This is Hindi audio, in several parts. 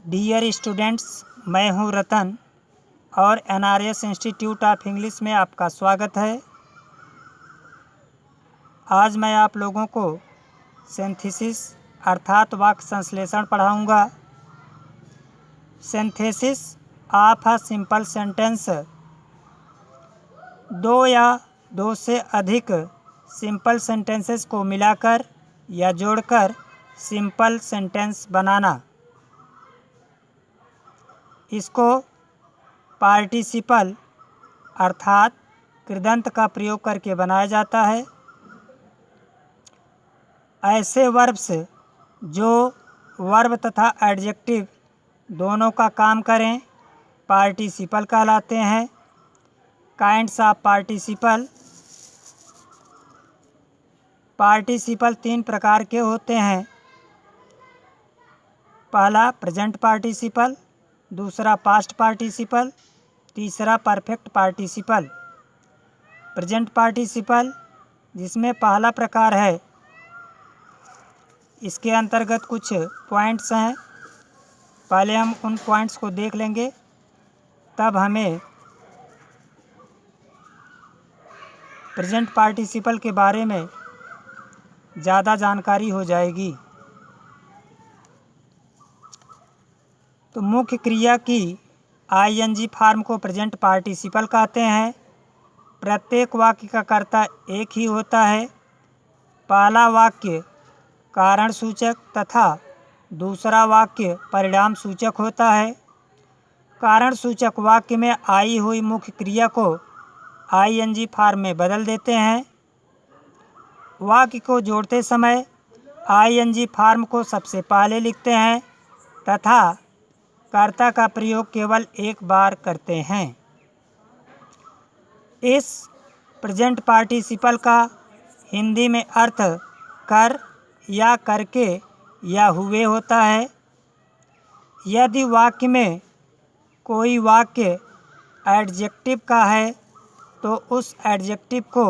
डियर स्टूडेंट्स, मैं हूं रतन और NRS इंस्टीट्यूट ऑफ इंग्लिश में आपका स्वागत है। आज मैं आप लोगों को सिंथेसिस अर्थात वाक्य संश्लेषण पढ़ाऊंगा। Synthesis of a simple sentence, दो या दो से अधिक सिंपल सेंटेंसेस को मिलाकर या जोड़कर सिंपल सेंटेंस बनाना। इसको पार्टिसिपल अर्थात कृदंत का प्रयोग करके बनाया जाता है। ऐसे वर्ब्स जो वर्ब तथा एडजेक्टिव दोनों का काम करें पार्टिसिपल कहलाते हैं। काइंड्स ऑफ पार्टिसिपल तीन प्रकार के होते हैं। पहला प्रेजेंट पार्टिसिपल, दूसरा पास्ट पार्टिसिपल, तीसरा परफेक्ट पार्टिसिपल। प्रेजेंट पार्टिसिपल जिसमें पहला प्रकार है, इसके अंतर्गत कुछ पॉइंट्स हैं। पहले हम उन पॉइंट्स को देख लेंगे, तब हमें प्रेजेंट पार्टिसिपल के बारे में ज़्यादा जानकारी हो जाएगी। तो मुख्य क्रिया की ING फॉर्म को प्रेजेंट पार्टिसिपल कहते हैं। प्रत्येक वाक्य का कर्ता एक ही होता है। पहला वाक्य कारण सूचक तथा दूसरा वाक्य परिणाम सूचक होता है। कारण सूचक वाक्य में आई हुई मुख्य क्रिया को ING फॉर्म में बदल देते हैं। वाक्य को जोड़ते समय ING फॉर्म को सबसे पहले लिखते हैं तथा कर्ता का प्रयोग केवल एक बार करते हैं। इस प्रेजेंट पार्टिसिपल का हिंदी में अर्थ कर या करके या हुए होता है। यदि वाक्य में कोई वाक्य एडजेक्टिव का है तो उस एडजेक्टिव को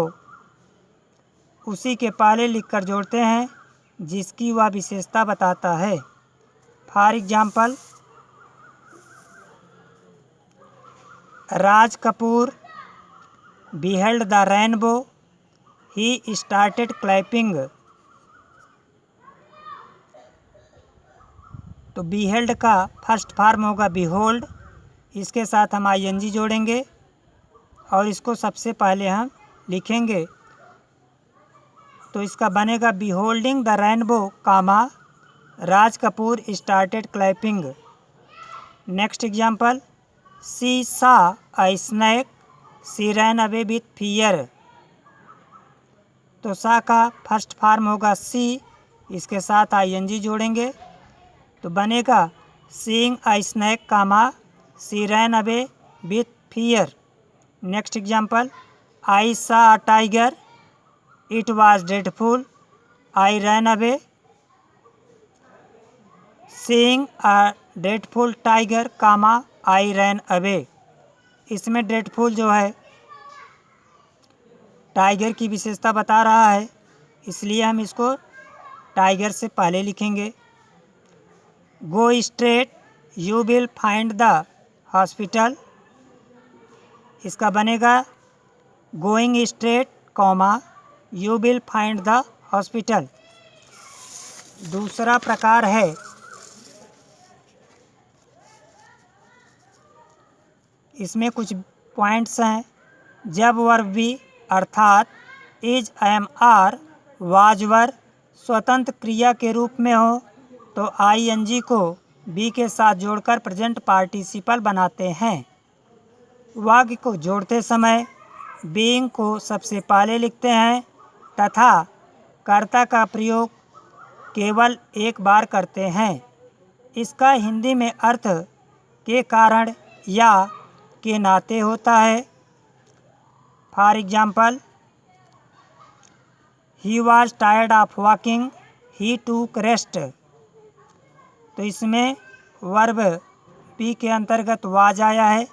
उसी के पहले लिखकर जोड़ते हैं जिसकी वह विशेषता बताता है। For example, Raj Kapoor beheld the rainbow, he started clapping। तो beheld का फर्स्ट फॉर्म होगा behold, इसके साथ हम ING जोड़ेंगे और इसको सबसे पहले हम लिखेंगे। तो इसका बनेगा beholding the rainbow, Raj Kapoor started clapping। Next example, she saw a snake, she ran away with fear। तो सा का फर्स्ट फॉर्म होगा सी, इसके साथ ING जोड़ेंगे तो बनेगा seeing a snake, she ran away with fear। Next example, I saw a tiger, it was dreadful, I ran away। seeing a dreadful tiger, I ran away। इसमें ड्रेडफुल जो है टाइगर की विशेषता बता रहा है, इसलिए हम इसको टाइगर से पहले लिखेंगे। Go straight, you will find the hospital. इसका बनेगा going straight, you will find the hospital. दूसरा प्रकार है इसमें कुछ पॉइंट्स हैं। जब वर्ब बी अर्थात is, am, are, was were स्वतंत्र क्रिया के रूप में हो तो ING को बी के साथ जोड़कर प्रेजेंट पार्टिसिपल बनाते हैं। वाक्य को जोड़ते समय बीइंग को सबसे पहले लिखते हैं तथा कर्ता का प्रयोग केवल एक बार करते हैं। इसका हिंदी में अर्थ के कारण या के नाते होता है। For example, he was tired of walking, he took rest. तो इसमें वर्ब बी के अंतर्गत वाज आया है,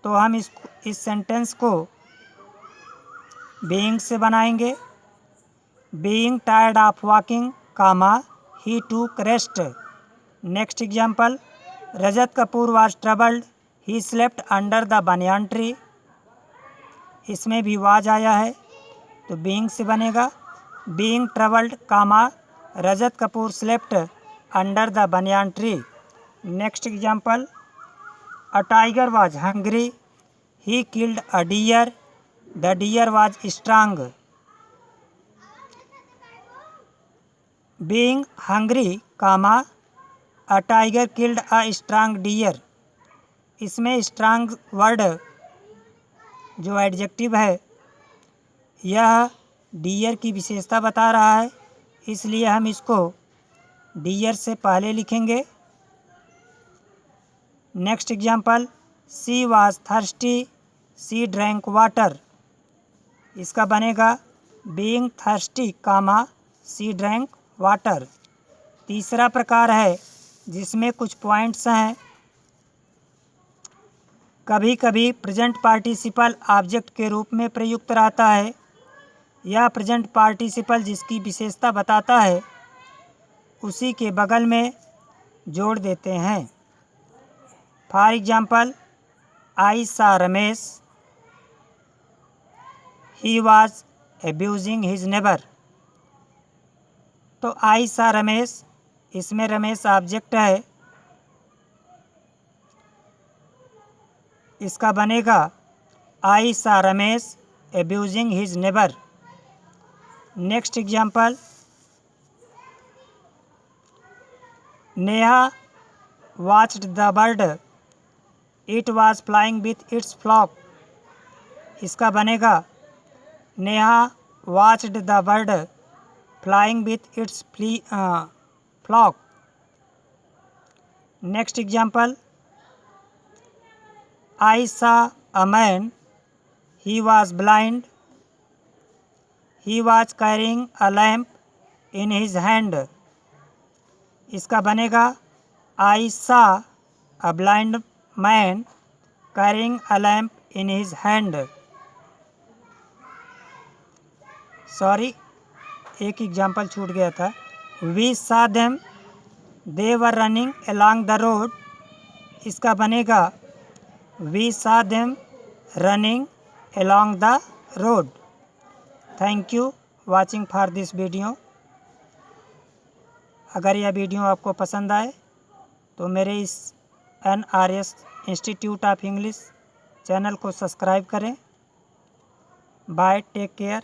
तो हम इस सेंटेंस को बीइंग से बनाएंगे। Being tired of walking, he took rest. Next example, Rajat Kapoor was troubled, he slept under the banyan tree. इसमें भी वाज आया है तो बीइंग से बनेगा, being troubled comma Rajat Kapoor slept under the banyan tree. Next example, a tiger was hungry, he killed a deer, the deer was strong. Being hungry comma a tiger killed a strong deer. इसमें स्ट्रांग वर्ड जो एडजेक्टिव है यह डियर की विशेषता बता रहा है, इसलिए हम इसको डियर से पहले लिखेंगे। Next example, she was thirsty, she drank water. इसका बनेगा being thirsty comma she drank water. तीसरा प्रकार है जिसमें कुछ पॉइंट्स हैं। कभी कभी प्रेजेंट पार्टिसिपल ऑब्जेक्ट के रूप में प्रयुक्त रहता है। यह प्रेजेंट पार्टिसिपल जिसकी विशेषता बताता है उसी के बगल में जोड़ देते हैं। For example, I saw Ramesh, he was abusing his neighbour. तो आई सा रमेश, इसमें रमेश ऑब्जेक्ट है, इसका बनेगा I saw Ramesh abusing his neighbour. Next example, Neha watched the bird, it was flying with its flock. इसका बनेगा Neha watched the bird flying with its flock. Next example, I saw a man, he was blind, he was carrying a lamp in his hand। इसका बनेगा I saw a blind man carrying a lamp in his hand। Sorry, एक एग्जाम्पल छूट गया था। We saw them, they were running along the road। इसका बनेगा We saw them running along the road। Thank you watching for this video। अगर यह वीडियो आपको पसंद आए तो मेरे इस NRS institute of English channel को सब्सक्राइब करें। Bye, take care.